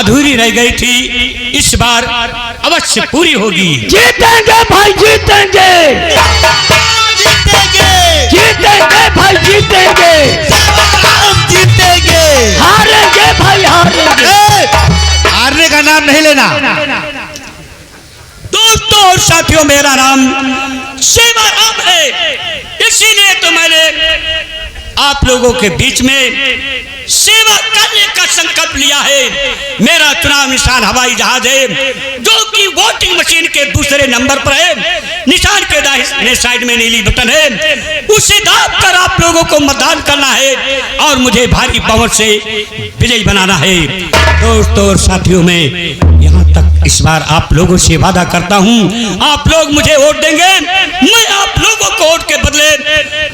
अधूरी रह गई थी, इस बार अवश्य पूरी होगी। जीतेंगे भाई जीतेंगे, जीतेंगे जीतेंगे भाई जीतेंगे, जीतेंगे। हारेंगे भाई हारेंगे। हारने का नाम नहीं लेना। दोस्तों और साथियों, मेरा नाम सेवाराम है, इसीलिए तो मैंने आप लोगों के बीच में सेवा करने का संकल्प लिया है। मेरा चुनाव निशान हवाई जहाज है, जो कि वोटिंग मशीन के दूसरे नंबर पर है। निशान के दाहिने साइड में नीली बटन है, उसे दाब कर आप लोगों को मतदान करना है और मुझे भारी बहुमत से विजयी बनाना है। दोस्तों और साथियों, मैं यहाँ तक इस बार आप लोगों से वादा करता हूँ, आप लोग मुझे वोट देंगे, मैं आप लोगों को वोट के बदले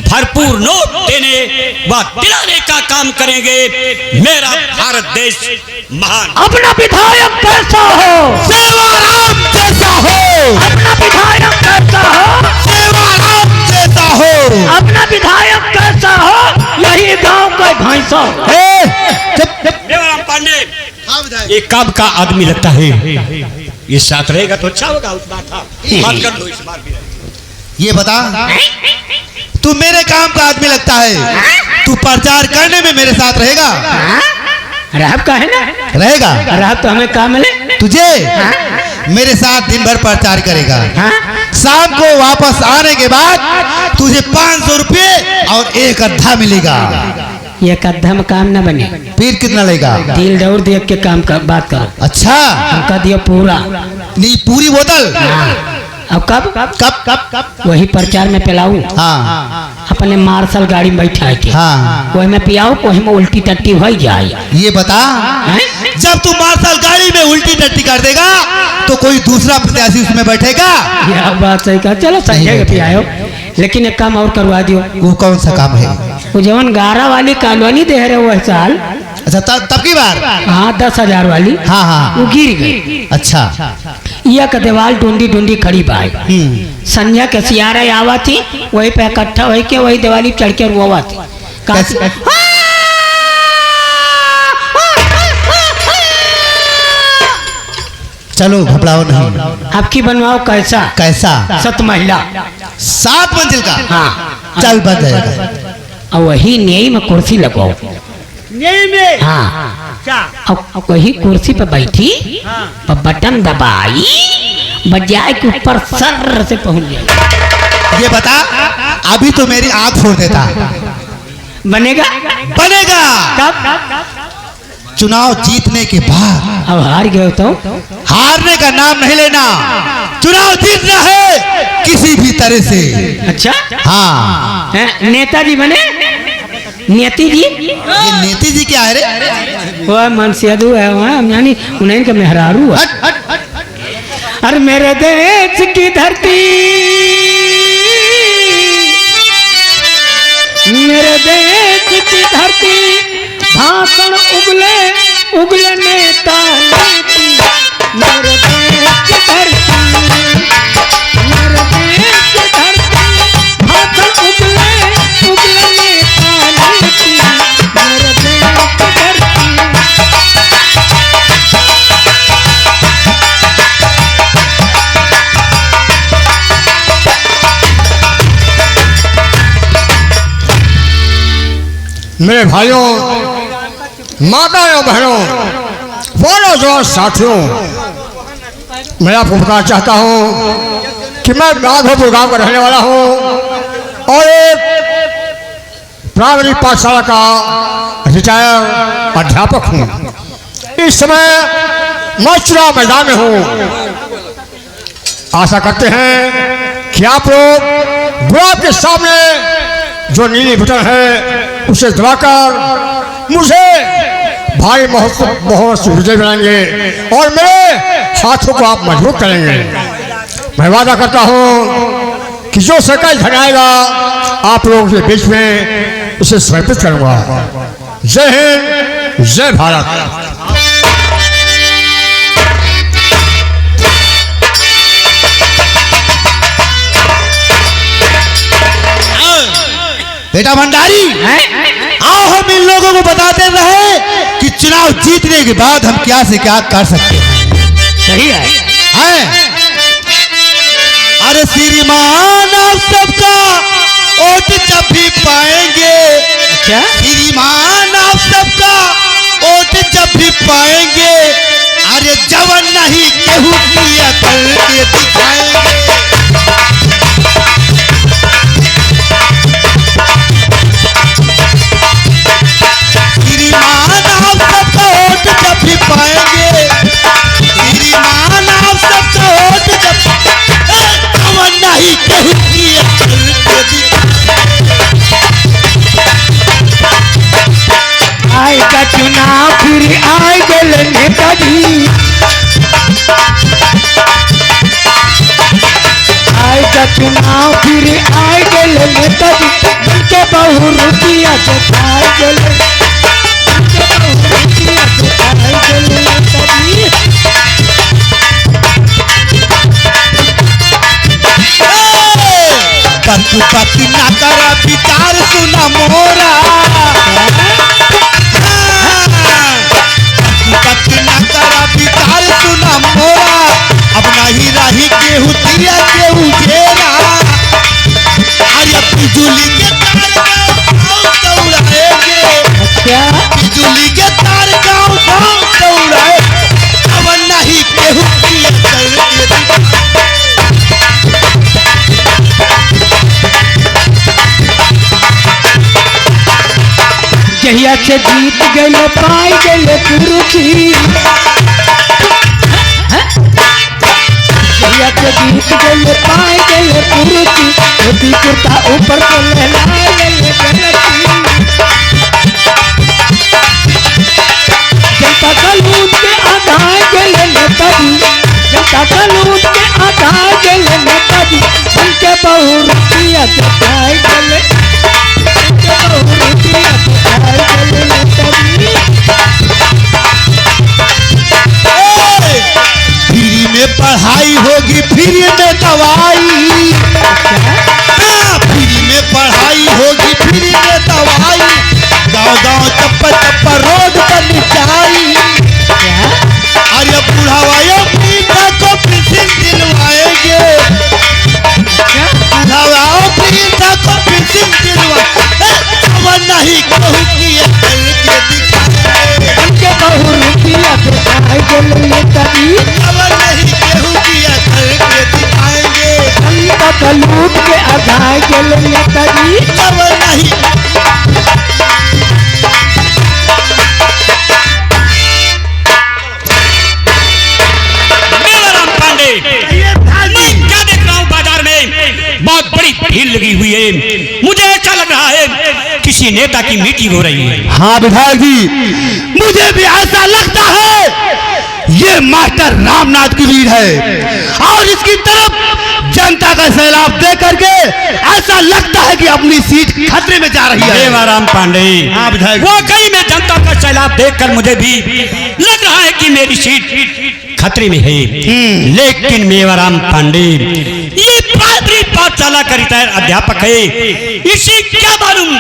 भरपूर नोट देने व दिलाने का काम करेंगे। मेरा भारत देश महान। अपना विधायक कैसा हो, सेवाराम जैसा हो, अपना विधायक कैसा हो, सेवाराम जैसा हो, अपना विधायक कैसा हो, यही गांव का भैंसा। सेवाराम पांडे ये काम का आदमी लगता है, ये साथ रहेगा तो अच्छा होगा। उस बात बात कर लो इस बार भी। ये बता, तू मेरे काम का आदमी लगता है, तू प्रचार करने में मेरे साथ रहेगा? रहब का है ना, रहेगा। रहब तो हमें काम मिले। तुझे मेरे साथ दिन भर प्रचार करेगा। शाम को वापस आने के बाद तुझे 500 रुपये और एक अद्धा मिलेगा। ये कद्दा में काम न बने, फिर कितना लेगा? दिल दौड़ देख के काम कर, बात करो। अच्छा, हमका दियो पूरा। नहीं पूरी बोतल? अब कब कब कब कब? वही प्रचार में पिलाऊं। हाँ अपने मार्शल गाड़ी में बैठा के हाँ, वही में पियाओ, वही में उल्टी टट्टी हो जाए। ये बता, जब तू मार्शल गाड़ी में उल्टी टट्टी कर देगा तो कोई दूसरा प्रत्याशी उसमें बैठेगा? यह बात सही कहा। चलो सही पियाओ, लेकिन एक काम और करवा दियो। वो कौन सा काम है? वो जवन गारा वाली कॉलोनी दे रहे वह साल। अच्छा, तब की बार? हाँ 10,000 वाली। हाँ हाँ, वो गिर गई। अच्छा, यह का दीवाल ढूंढी ढूंढी खड़ी बाई। संध्या के सियारा आवा थी, वही पे इकट्ठा हो के वही दिवाली चढ़ के रोवा थी। चलो घबराओ नहीं। आपकी बनवाओ कैसा? कैसा? 7 महिला 7 मंजिल का? हाँ चल बन जाएगा। और वही न्याय में कुर्सी लगाओ। हाँ, और वही कुर्सी पे बैठी, बटन दबाई, बजाए के ऊपर सर से पहुंच जाए। ये बता, अभी तो मेरी आंख फोड़ देता। बनेगा? बनेगा। कब? चुनाव जीतने के बाद। अब हार गए तो? हारने का नाम नहीं लेना, चुनाव जीतना है किसी भी तरह से। अच्छा, हाँ। नेताजी बने? नेती जी? ये नेती जी क्या है रे? वह मनसेदू है, वहाँ यानी उन्हें का मेहरारू है। अरे मेरे देश की धरती, मेरे देश की धरती, भाषण उगले उगले नेता नीति। मेरे देश की धरती, मेरे देश की धरती, भाषण उगले उगले नेता नीति। मेरे देश की धरती। मेरे भाइयों, माताओं, बहनों, और साथियों, मैं आपको बताना चाहता हूँ कि मैं माधोपुर गांव का रहने वाला हूँ और एक प्राइमरी पाठशाला का रिटायर अध्यापक हूँ। इस समय मैं चुनाव मैदान में हूँ। आशा करते हैं कि आप लोग गुलाब के सामने जो नीली बटन है उसे दबाकर मुझे भारी बहुत से विजय बनाएंगे और मेरे हाथों को आप मजबूत करेंगे। मैं वादा करता हूं कि जो सरकारी धन आएगा आप लोगों के बीच में उसे समर्पित करूंगा। जय हिंद, जय भारत। बेटा भंडारी, आओ हम इन लोगों को बताते रहे कि चुनाव जीतने के बाद हम क्या से क्या कर सकते हैं। सही है। हैं? अरे श्रीमान आप सबका वोट जब भी पाएंगे, अच्छा, श्रीमान आप सबका वोट जब भी पाएंगे, अरे जवन नहीं केहू किया करके दिखाएंगे। श्रीमान आप सबका वोट जब भी पाएंगे, श्रीमान आप सबका वोट जब जवन नहीं केहू किया करके दिखाएंगे। आएगा चुनाव फिर आए गल नेताजी, आएगा चुनाव फिर आए गल नेताजी, उनके बहु रुपया दिखाए गल, उनके बहु रुपया दिखाए गल नेताजी। पति पति ना करा विचार सुना मोरा, पति ना करा विचार सुना मोरा, अब नहीं रही केहू दिया केहू घेरा। अरे बिजुली के तार गाँव दौड़ाएंगे, अच्छा, बिजुली के तार गाँव दौड़ाए, अब नहीं केहू दिया करके दिखाए। जहिया से जीत गए पाई गए कुर्सी, जहिया से जीत गए पाई गए कुर्सी, धोती कुर्ता ऊपर को लहराए गए गलती। जनता का लूट के आधार गए नेताजी, जनता का लूट के आधार गए नेताजी, उनके बहु रुपया दिखाए गए, उनके बहु रुपया दिखाए गए नेताजी। फ्री में पढ़ाई होगी, फ्री में दवाई, हाँ, फ्री में पढ़ाई होगी, फ्री में दवाई, गांव गांव चप्पा चप्पा रोड बन जाई। अरे बुढ़ावा वृद्धा को पेंशन दिलवाएंगे, बुढ़ावा वृद्धा को पेंशन दिलवाएंगे, अब नहीं कहूँ किया करके दिखाएंगे। उनके बहु रुपया दिखाए गए नेताजी, अब नहीं केहू किया करके दिखाएंगे। जनता का लूट के आधार गए नेताजी। अब नहीं मेवाराम पांडे, मैं क्या देख रहा हूँ बाजार में बहुत बड़ी भीड़ लगी हुई है। मुझे ऐसा लग रहा है किसी नेता की मीटिंग हो रही है। हाँ विधायक जी, मुझे भी ऐसा लगता है ये मास्टर रामनाथ की भीड़ है और इसकी तरफ जनता का सैलाब दे करके ऐसा लगता है कि अपनी सीट खतरे में जा रही है। मेवाराम पांडे, हाँ विधायक, वाकई में जनता का सैलाब देखकर मुझे भी लग रहा है कि मेरी सीट खतरे में है। लेकिन मेवाराम पांडे ये प्राइमरी पाठशाला का रिटायर अध्यापक है, इसे क्या मालूम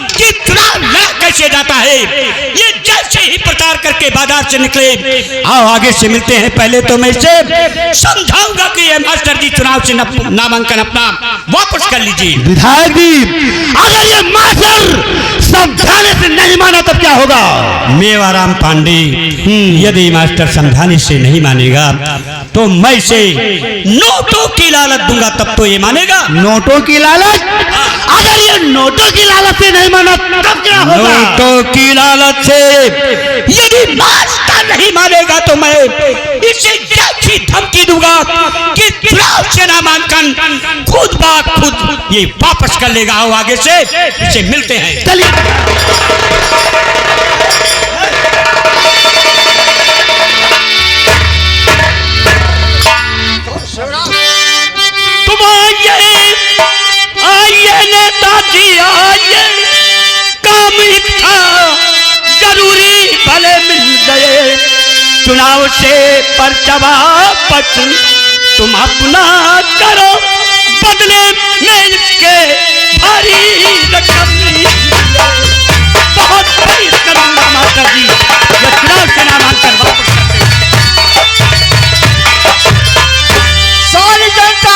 कि चुनाव लड़ा कैसे जाता है। ये जैसे ही प्रचार करके बाजार से निकले, आओ आगे से मिलते हैं। पहले तो मैं इसे समझाऊंगा कि ये मास्टर जी चुनाव से नामांकन अपना वापस कर लीजिए। विधायक जी, अगर ये मास्टर समझाने से नहीं माना तब क्या होगा? मेवाराम पांडे, यदि मास्टर समझाने से नहीं मानेगा तो मैं इसे नोटों की लालच दूंगा, तब तो ये मानेगा। नोटों की लालच? अगर ये नोटों की लालच से नहीं माना तब क्या होगा? नोटों की लालच से यदि मास्टर नहीं मानेगा तो मैं इसे ऐसी धमकी दूंगा कि चुनाव से नामांकन खुद ब खुद ये वापस कर लेगा। आओ आगे से इसे मिलते हैं। चलिए। तुम आइए नेताजी आइए, काम एक था जरूरी भले मिल गए, चुनाव से पर्चा वापस तुम अपना करो, बदले में इसके भारी रकम बहुत बड़ी करूंगा माता जी। चुनाव से नामांकन वापस करते हैं। सारी जनता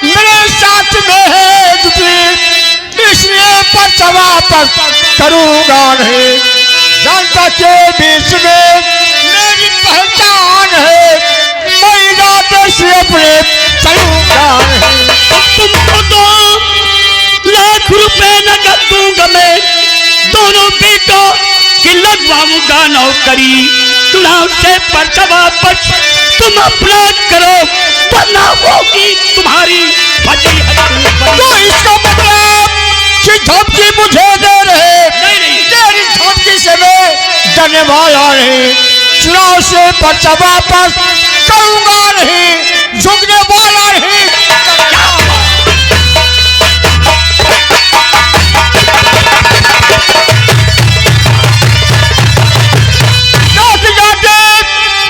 मेरे साथ में है जुटी, इसलिए पर्चा वापस करूंगा नहीं। जनता के बीच में मेरी पहचान है, मैं इरादे से अपने चलूंगा नहीं। तुमको 2 लाख रुपए नकद दूंगा मैं, दोनों बेटों की लगवाऊंगा नौकरी। चुनाव से पर्चा वापस तुम अपना करो, वरना होगी तुम्हारी फटी तो इसका मतलब कि धमकी मुझे दे रहे, नहीं। तेरी धमकी से मैं डरने वाला नहीं। चुनाव से पर्चा वापस करूंगा नहीं, झुकने वाला नहीं।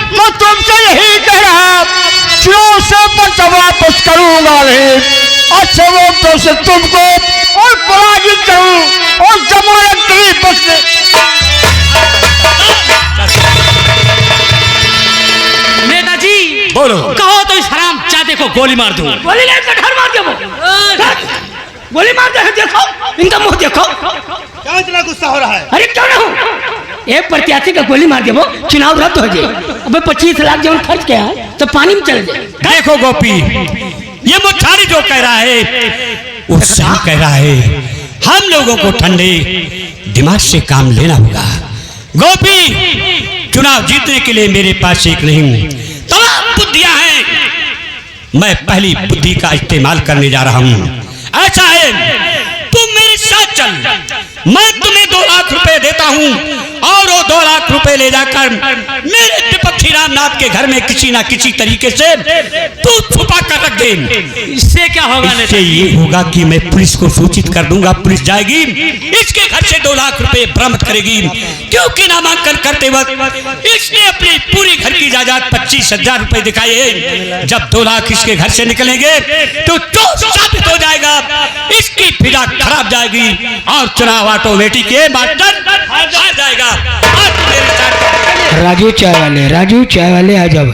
मैं तुमसे यही कह रहा, चुनाव से पर्चा वापस करूंगा नहीं। अच्छे वोटों से तुमको और पराजित करूं और जमानत नहीं बचने। नेताजी बोलो। कहो तो इस हराम चादे को गोली मार दूं। गोली नहीं तो घर मार दे वो। गोली मार दे, देखो इनका मुंह देखो। क्या इतना गुस्सा हो रहा है? अरे क्यों ना हो, एक प्रत्याशी का गोली मार दे वो चुनाव रद्द हो जाए। अबे 25 लाख जब खर्च किया है तो पानी में चल जाए। देखो गोपी, ये मुछारी जो कह रहा है वो सही कह रहा है। हम लोगों को ठंडे दिमाग से काम लेना होगा। गोपी, चुनाव जीतने के लिए मेरे पास एक नहीं तमाम बुद्धियां हैं। मैं पहली बुद्धि का इस्तेमाल करने जा रहा हूँ। ऐसा है, तुम मेरे साथ चल, मैं तुम्हें 2 लाख रुपए देता हूँ और वो 2 लाख रुपए ले जाकर मेरे विपक्षी रामनाथ के घर में किसी ना किसी तरीके से तू छुपा कर रख दे। इससे क्या होगा? इससे ये होगा कि मैं पुलिस को सूचित कर दूंगा, पुलिस जाएगी, इसके घर से 2 लाख रुपए बरामद करेगी, क्योंकि नामांकन करते वक्त इसने अपनी पूरी घर की जायदाद 25,000 रुपए दिखाए हैं। जब 2 लाख इसके घर से निकलेंगे तो चोर साबित हो जाएगा, इसकी फिजा खराब जाएगी और चुनाव ऑटोमेटिक के मास्टर हार जाएगा। राजू चाय वाले आ जाओ।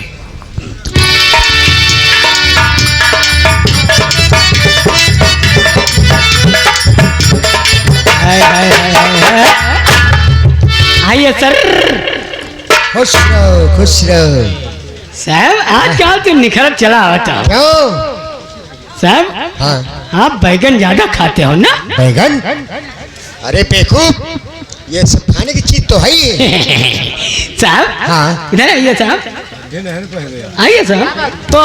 आइए सर। खुश रहो साहब, आजकल तो निखरत चला होता साहब। हाँ, आप बैगन ज्यादा खाते हो ना? बैगन? अरे बेवकूफ, ये सब खाने की चीज तो है ही। साहब हाँ। इधर आइए साहब, आइए साहब। तो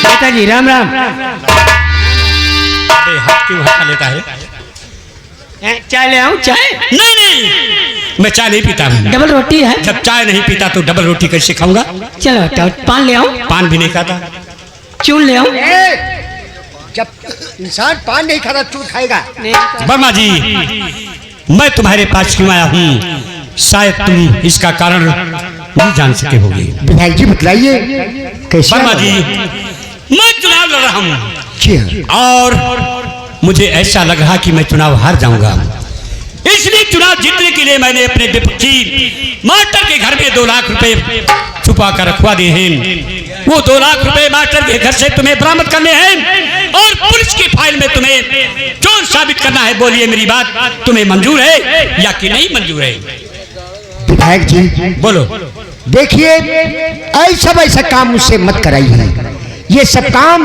नेताजी राम राम। हाथ क्यों हटा लेता है? चाय ले आऊं? चाय नहीं, मैं चाय नहीं पीता हूँ। डबल रोटी है? जब चाय नहीं पीता तो डबल रोटी कैसे खाऊंगा? चलो तो पान ले आऊं? पान भी नहीं खाता। चून ले आऊं? जब इंसान पान नहीं खाता चूर खाएगा? वर्मा जी, मैं तुम्हारे पास क्यों आया हूँ, शायद तुम इसका कारण नहीं जान सके होगे। विधायक जी बतलाइए कैसे? वर्मा जी, मैं चुनाव लड़ रहा हूँ जी हाँ। और मुझे ऐसा लग रहा कि मैं चुनाव हार जाऊंगा, इसलिए चुनाव जीतने के लिए मैंने अपने विपक्षी मास्टर के घर में 2 लाख रुपए छुपा कर रखवा दिए हैं। वो 2 लाख रुपए मास्टर के घर से तुम्हें बरामद करने हैं और पुलिस की फाइल में तुम्हें चोर साबित करना है। बोलिए, मेरी बात तुम्हें मंजूर है या कि नहीं मंजूर है? विधायक जी बोलो। देखिए, ऐसा काम मुझसे मत कराइए, ये सब काम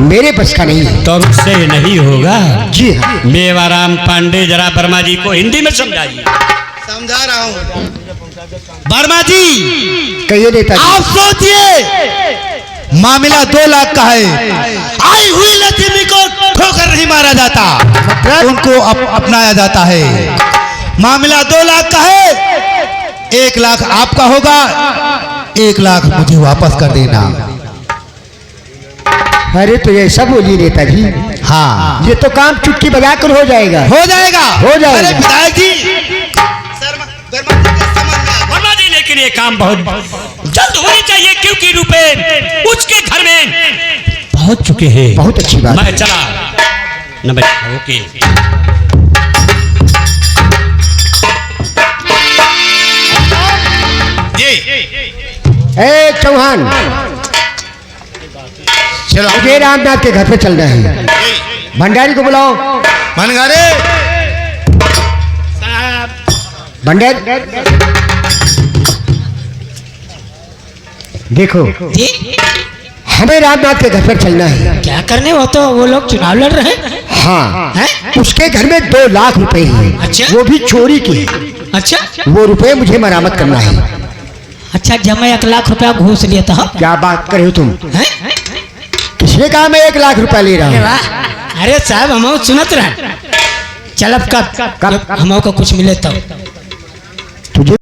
मेरे बस का नहीं है। तुमसे नहीं होगा? जी हाँ। मेवाराम पांडे, जरा वर्मा जी को हिंदी में समझाइए। समझा रहा हूँ। वर्मा जी, कहिए नेताजी। आप सोचिए, मामला 2 लाख का है। आई हुई लक्ष्मी को ठोकर नहीं मारा जाता, उनको अपनाया जाता है। मामला 2 लाख का है, 1 लाख आपका होगा, 1 लाख मुझे वापस कर देना। अरे तो ऐसा बोलिए नेताजी। हाँ, ये तो काम चुटकी बजाकर हो जाएगा। हो जाएगा, हो जाएगा। अरे विधायक जी, वर्मा जी, लेकिन ये काम बहुत जल्द होनी चाहिए, क्योंकि रुपए उसके घर में पहुंच चुके हैं। बहुत अच्छी बात। मैं चला ओके। ए चौहान, चलो मुझे रामनाथ के घर पे चलना है। भंडारी को बुलाओ। मनगारे भंडारी देखो, जी हमें रामनाथ के घर पर चलना है। क्या करने, वो तो वो लोग चुनाव लड़ रहे हैं। हाँ, हैं? उसके घर में 2 लाख रुपए हैं। अच्छा। वो भी चोरी के। अच्छा वो रुपए मुझे मरामत करना है। अच्छा, जब मैं 1 लाख रुपया घूस लिया था। क्या बात कर रहे हो तुम? हैं? किसने कहा मैं 1 लाख रुपया ले रहा अरे हूँ? वाह, अरे साहब हम सुनत रहे। चल अब कब कब? हम को कुछ मिले तब।